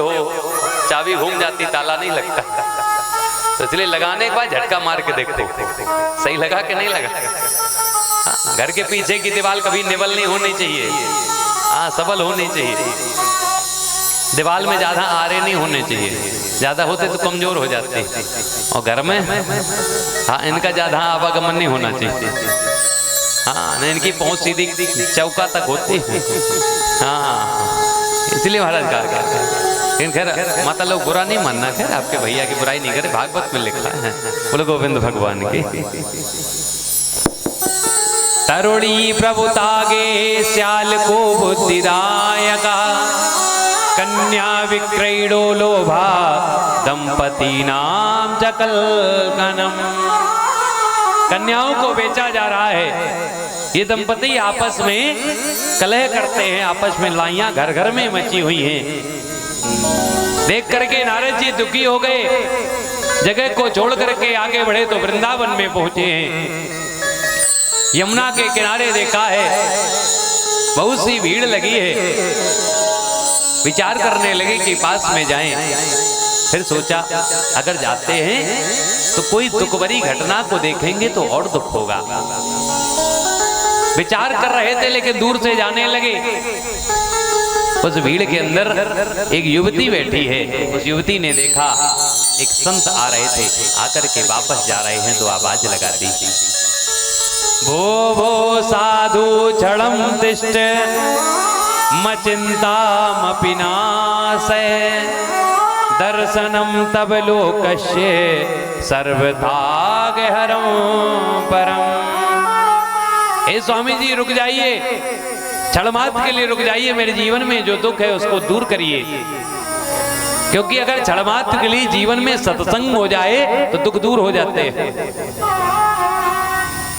हो चाबी घूम जाती, ताला नहीं लगता, तो इसलिए लगाने के बाद झटका मार के देखो सही लगा कि नहीं लगा। घर के पीछे की दीवार कभी निवल नहीं होनी चाहिए, हाँ सबल होनी चाहिए। दीवार में ज्यादा आरे नहीं होने चाहिए, ज्यादा होते तो कमजोर हो जाते। और घर में हाँ इनका ज्यादा आवागमन नहीं होना चाहिए, हाँ इनकी पहुंच सीधी चौका तक होती है, हाँ इसलिए महाराज कहा। लेकिन खैर माता लोग बुरा नहीं मानना, खैर आपके भैया की बुराई नहीं करे, भागवत में लिखा है। बोलो गोविंद भगवान की। तरुणी प्रभु तागे श्याल को बुद्धिदायका, कन्या विक्रयणो लोभा दंपति नाम चकल कनम। कन्याओं को बेचा जा रहा है, ये दंपति आपस में कलह करते हैं, आपस में लड़ाइयां घर घर में मची हुई हैं। देख करके नारद जी दुखी हो गए, जगह को छोड़ करके आगे बढ़े तो वृंदावन में पहुंचे हैं। यमुना के किनारे देखा है बहुत सी भीड़ लगी है, विचार करने लगे कि पास में जाएं। फिर सोचा अगर जाते हैं तो कोई दुख भरी घटना को देखेंगे तो और दुख होगा। विचार कर रहे थे लेकिन दूर से जाने लगे। उस भीड़ के अंदर एक युवती बैठी है, उस युवती ने देखा एक संत आ रहे थे, आकर के वापस जा रहे हैं तो आवाज लगा दी, भो भो साधु क्षणम तिष्ठ मचिंतामपि नाशय, दर्शनम तब लोकस्य सर्वथा गहरम परम। हे स्वामी जी रुक जाइए, क्षण मात्र के लिए रुक जाइए, मेरे जीवन में जो दुख है उसको दूर करिए। क्योंकि अगर क्षण मात्र के लिए जीवन में सत्संग हो जाए तो दुख दूर हो जाते हैं।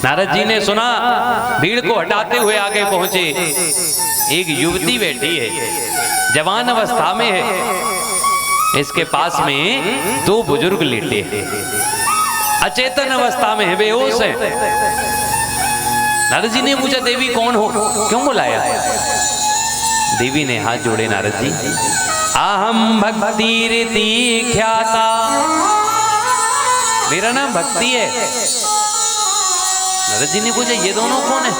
नारद जी ने सुना, भीड़ को हटाते हुए आगे पहुंचे। एक युवती बैठी है, जवान अवस्था में है, इसके पास में दो बुजुर्ग लेटे हैं, अचेतन अवस्था में है, बेहोश है। नारद जी ने पूछा देवी कौन हो, क्यों बुलाया? देवी ने हाथ जोड़े, नारद जी अहम भक्ति रीति ख्याता, मेरा नाम भक्ति है। नारद जी ने पूछा ये दोनों कौन है?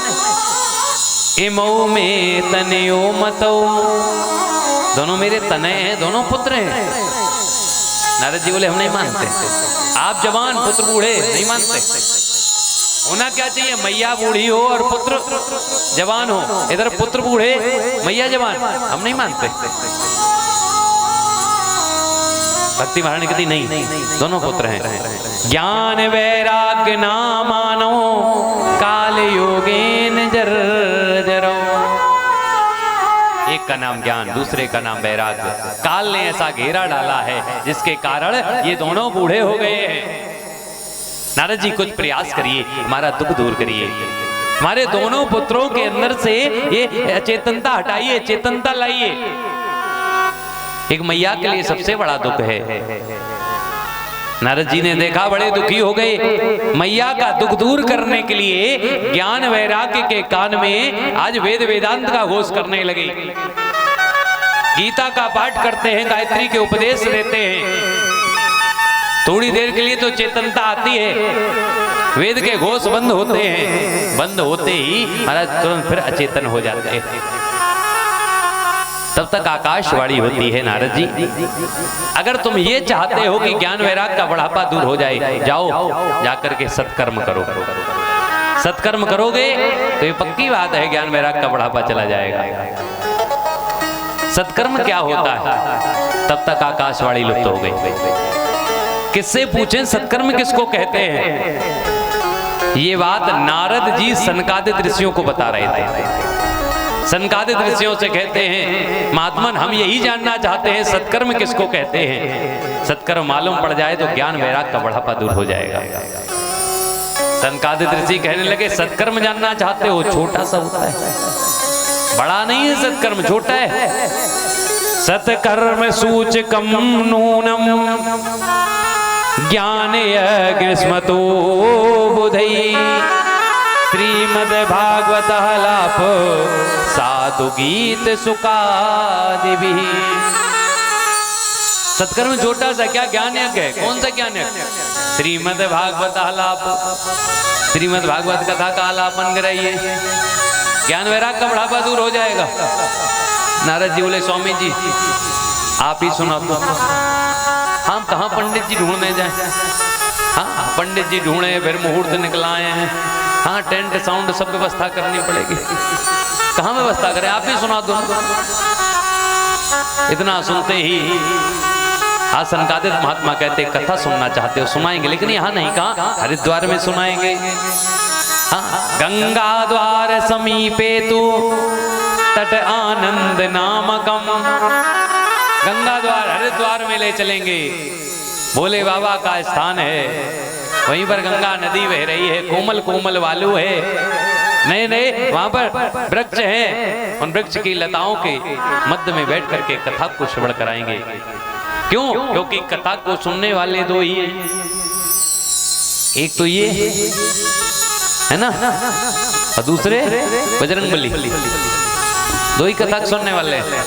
इमो में तनयो मतो, दोनों मेरे तनय हैं, दोनों पुत्र हैं। नारद जी बोले हम नहीं मानते, आप जवान पुत्र बूढ़े नहीं मानते। होना क्या चाहिए, मैया बूढ़ी हो और पुत्र जवान हो, इधर पुत्र बूढ़े मैया जवान, हम नहीं मानते। भक्ति महारानी कहती नहीं, दोनों पुत्र हैं। ज्ञान वैराग्य ना मानो, काल योगेन जर जरो। एक का नाम ज्ञान, दूसरे का नाम वैराग्य। काल ने ऐसा घेरा डाला है जिसके कारण ये दोनों बूढ़े हो गए हैं। नारद जी कुछ प्रयास करिए, हमारा दुख दूर करिए, हमारे दोनों पुत्रों के अंदर से ये अचेतनता हटाइए, चेतनता लाइए। एक मैया के लिए सबसे बड़ा दुख है। नारद जी ने देखा बड़े दुखी हो गए। मैया का दुख दूर करने के लिए ज्ञान वैराग्य के कान में आज वेद वेदांत का घोष करने लगे, गीता का पाठ करते हैं, गायत्री के उपदेश देते हैं। थोड़ी देर के लिए तो चेतनता आती है, वेद के घोष बंद होते हैं, बंद होते ही महाराज तुरंत फिर अचेतन हो जाते हैं। तब तक आकाशवाणी होती है, नारद जी अगर तुम ये चाहते हो कि ज्ञान वैराग का बढ़ापा दूर हो जाए, जाओ जाकर के सत्कर्म करो। सत्कर्म करोगे तो ये पक्की बात है ज्ञान वैराग का बढ़ापा चला जाएगा। सत्कर्म क्या होता है? तब तक आकाशवाणी लुप्त हो गई। किससे पूछें सत्कर्म किसको कहते हैं? ये बात नारद जी सनकादिक ऋषियों को बता रहे थे। सनकादिक ऋषियों से कहते हैं महात्मन हम यही जानना चाहते हैं सत्कर्म किसको कहते हैं। सत्कर्म मालूम पड़ जाए तो ज्ञान वैराग का बढ़ापा दूर हो जाएगा। सनकादिक ऋषि कहने लगे सत्कर्म जानना चाहते हो, छोटा सा होता है, बड़ा नहीं है सत्कर्म, छोटा है। सत्कर्म सूचकम नूनम ज्ञान ग्रीष्मतो बुधई, श्रीमद् भागवत लाप साधु गीत सुकादिभिः। सत्कर्म छोटा सा क्या ज्ञान यज्ञ है? कौन सा ज्ञान यज्ञ? श्रीमद् भागवत आलाप, श्रीमद् भागवत कथा का आलापन कराइए, ज्ञान वैराग का बढ़ावा दूर हो जाएगा। नारद जी बोले स्वामी जी आप ही सुना दो। हम कहाँ पंडित जी ढूंढने जाए? हाँ पंडित जी ढूंढे, फिर मुहूर्त निकलाए हैं, हाँ टेंट साउंड सब व्यवस्था करनी पड़ेगी, कहाँ व्यवस्था करें? आप ही सुना दो। इतना सुनते ही आसनकादित महात्मा कहते कथा सुनना चाहते हो सुनाएंगे, लेकिन यहाँ नहीं, कहाँ? हरिद्वार में सुनाएंगे। हाँ गंगा द्वार समीपे तू तट आनंद नामकम, गंगा द्वार हरिद्वार में ले चलेंगे, भोले बाबा का स्थान है, वहीं पर गंगा नदी बह रही है, कोमल कोमल वालू है, नए नए वहां पर वृक्ष हैं, उन वृक्ष की लताओं के मध्य में बैठ करके कथा को श्रवण कराएंगे। क्यों? क्योंकि कथा को सुनने वाले दो ही हैं, एक तो ये है ना, और दूसरे बजरंगबली, दो ही कथा सुनने वाले हैं।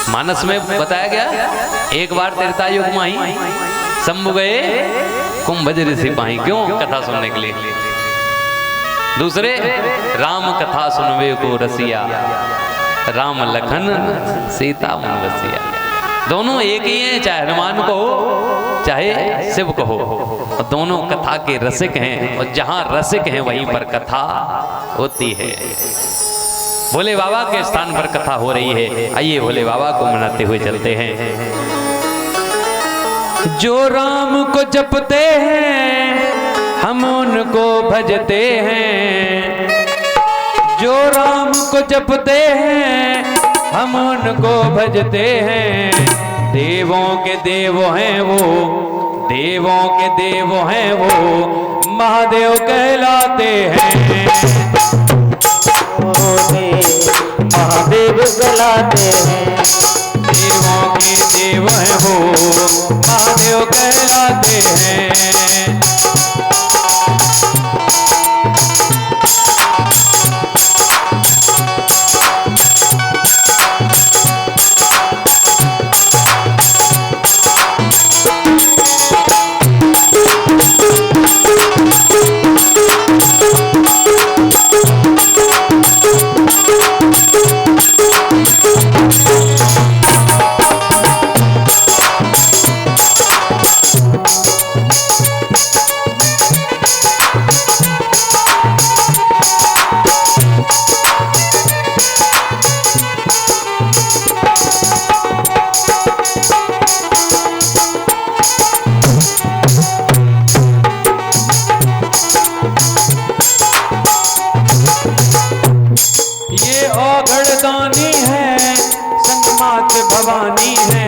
मानस में बताया गया एक बार त्रेतायुग माही शंभु गए कुंभज ऋषि पाही, क्यों? कथा सुनने के लिए। दूसरे राम कथा सुनवे को रसिया, राम लखन सीता मन बसिया, दोनों एक ही हैं, चाहे हनुमान को हो चाहे शिव को हो, और दोनों कथा के रसिक हैं, और जहां रसिक हैं वहीं पर कथा होती है। भोले बाबा के स्थान पर कथा हो रही है, आइए भोले बाबा को मनाते हुए चलते हैं। जो राम को जपते हैं हम उनको भजते हैं, जो राम को जपते हैं हम उनको भजते हैं, देवों के देव हैं वो, देवों के देव हैं वो, महादेव कहलाते हैं, महादेव कहलाते हैं, देवों के देव हैं वो, महादेव कहलाते हैं। भवानी है,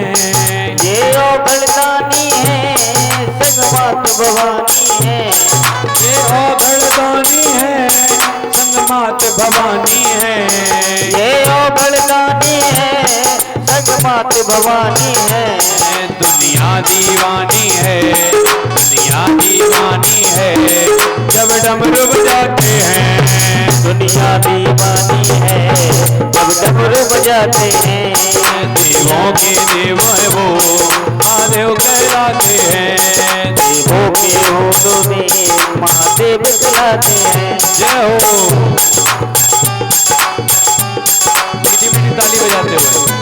ये ओ गणदानी है, संगमात भवानी है, ये ओ गणदानी है, संगमात भवानी है, ये ओ गणदानी है, संगमात भवानी है, दुनिया दीवानी है, दुनिया दीवानी है, जब डमरू बजाते हैं, दुनिया दीवानी है, जब डमरू बजाते हैं, देवों के देव है वो, महादेव कहलाते हैं, देवों के होठों में महादेव कहलाते हैं। जय हो। मीठी मीठी ताली बजाते हुए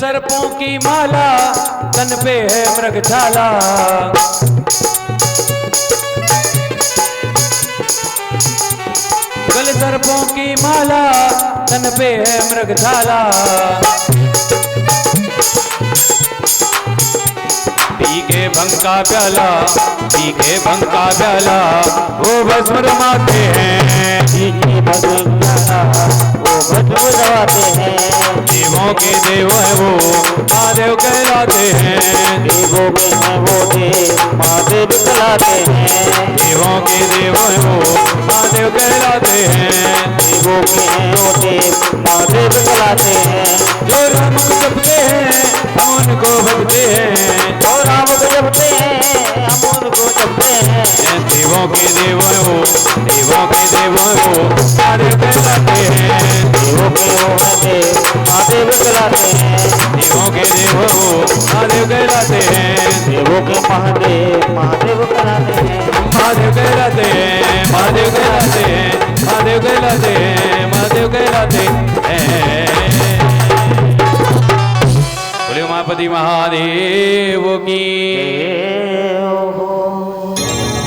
सर्पों की माला, तन पे है मृगछाला, गले सर्पों की माला, तन पे है मृगछाला, पी के भंग का प्याला, पी के भंग का प्याला, वो भस्म रमाते हैं, पी के भंग का देवों के देव है वो महादेव कहलाते हैं। देवों में है वो देव महादेव कहलाते हैं। देवों के देव है वो महादेव कहलाते हैं। देवों में है वो देव महादेव कहलाते हैं। जो राम को जपते हैं हम उनको भजते हैं। और राम को जपते हैं हम उनको जपते हैं। देवों के देव है वो देवों के देव है वो महादेव कहलाते हैं। देवों के वो है देव महादेव कहलाते हैं। देवों के देव है वो महादेव कहलाते हैं। देवों के महादेव महादेव कहलाते हैं। महादेव कहलाते हैं। महादेव कहलाते हैं। महादेव कहलाते हैं। महादेव कहलाते हैं। बोले उमापति महादेव की। देव